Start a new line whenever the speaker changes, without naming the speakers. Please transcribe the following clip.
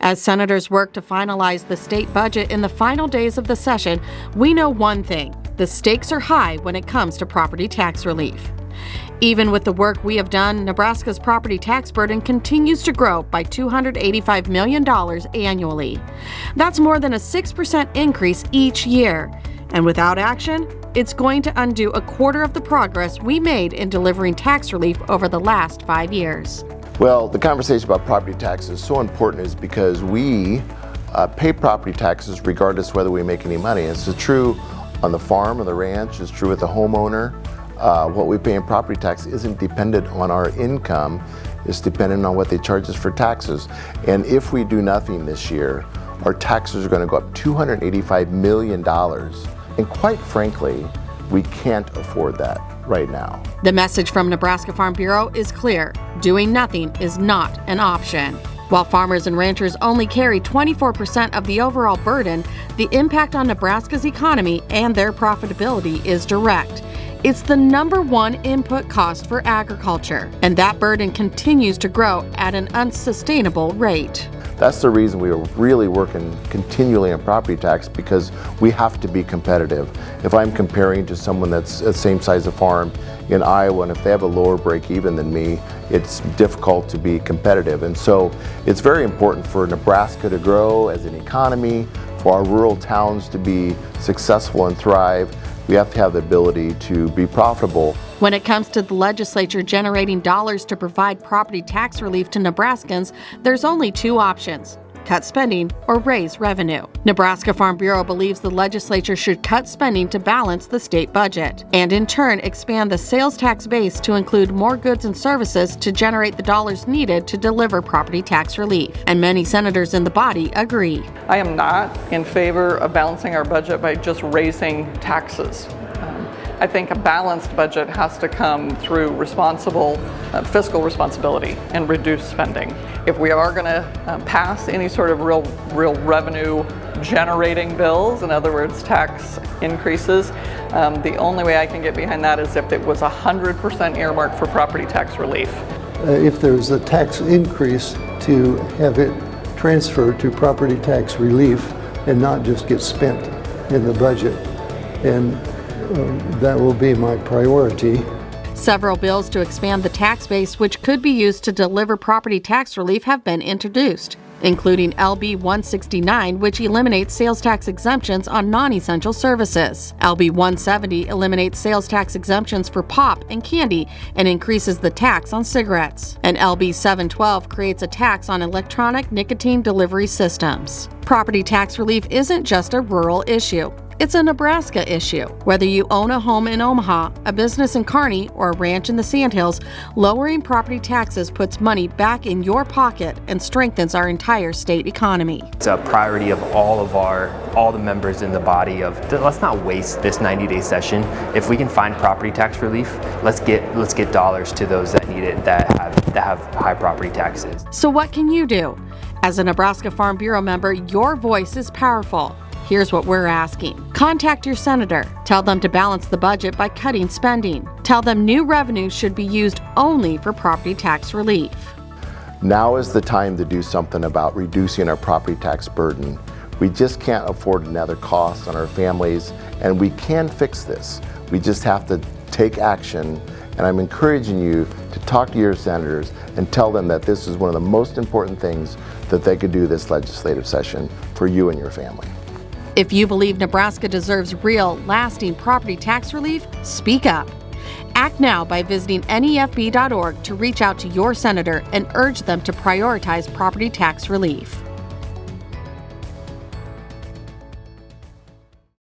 As senators work to finalize the state budget in the final days of the session, we know one thing: the stakes are high when it comes to property tax relief. Even with the work we have done, Nebraska's property tax burden continues to grow by $285 million annually. That's more than a 6% increase each year. And without action, it's going to undo a quarter of the progress we made in delivering tax relief over the last 5 years.
Well, the conversation about property taxes is so important is because we pay property taxes regardless whether we make any money. It's true on the farm or the ranch, it's true with the homeowner. What we pay in property tax isn't dependent on our income, it's dependent on what they charge us for taxes. And if we do nothing this year, our taxes are going to go up $285 million. And quite frankly, we can't afford that right now.
The message from Nebraska Farm Bureau is clear: doing nothing is not an option. While farmers and ranchers only carry 24% of the overall burden, the impact on Nebraska's economy and their profitability is direct. It's the number one input cost for agriculture, and that burden continues to grow at an unsustainable rate.
That's the reason we are really working continually on property tax, because we have to be competitive. If I'm comparing to someone that's the same size of farm in Iowa, and if they have a lower break even than me, it's difficult to be competitive. And so it's very important for Nebraska to grow as an economy, for our rural towns to be successful and thrive. We have to have the ability to be profitable.
When it comes to the legislature generating dollars to provide property tax relief to Nebraskans, there's only two options: cut spending or raise revenue. Nebraska Farm Bureau believes the legislature should cut spending to balance the state budget, and in turn expand the sales tax base to include more goods and services to generate the dollars needed to deliver property tax relief. And many senators in the body agree.
I am not in favor of balancing our budget by just raising taxes. I think a balanced budget has to come through responsible fiscal responsibility and reduced spending. If we are going to pass any sort of real revenue generating bills, in other words, tax increases, the only way I can get behind that is if it was 100% earmarked for property tax relief.
If there's a tax increase, to have it transferred to property tax relief and not just get spent in the budget. And that will be my priority.
Several bills to expand the tax base, which could be used to deliver property tax relief, have been introduced, including LB 169, which eliminates sales tax exemptions on non-essential services. LB 170 eliminates sales tax exemptions for pop and candy and increases the tax on cigarettes. And LB 712 creates a tax on electronic nicotine delivery systems. Property tax relief isn't just a rural issue. It's a Nebraska issue. Whether you own a home in Omaha, a business in Kearney, or a ranch in the Sandhills, lowering property taxes puts money back in your pocket and strengthens our entire state economy.
It's a priority of all the members in the body of, let's not waste this 90-day session. If we can find property tax relief, let's get dollars to those that need it, that have high property taxes.
So what can you do? As a Nebraska Farm Bureau member, your voice is powerful. Here's what we're asking. Contact your senator. Tell them to balance the budget by cutting spending. Tell them new revenue should be used only for property tax relief.
Now is the time to do something about reducing our property tax burden. We just can't afford another cost on our families, and we can fix this. We just have to take action, and I'm encouraging you to talk to your senators and tell them that this is one of the most important things that they could do this legislative session for you and your family.
If you believe Nebraska deserves real, lasting property tax relief, speak up. Act now by visiting nefb.org to reach out to your senator and urge them to prioritize property tax relief.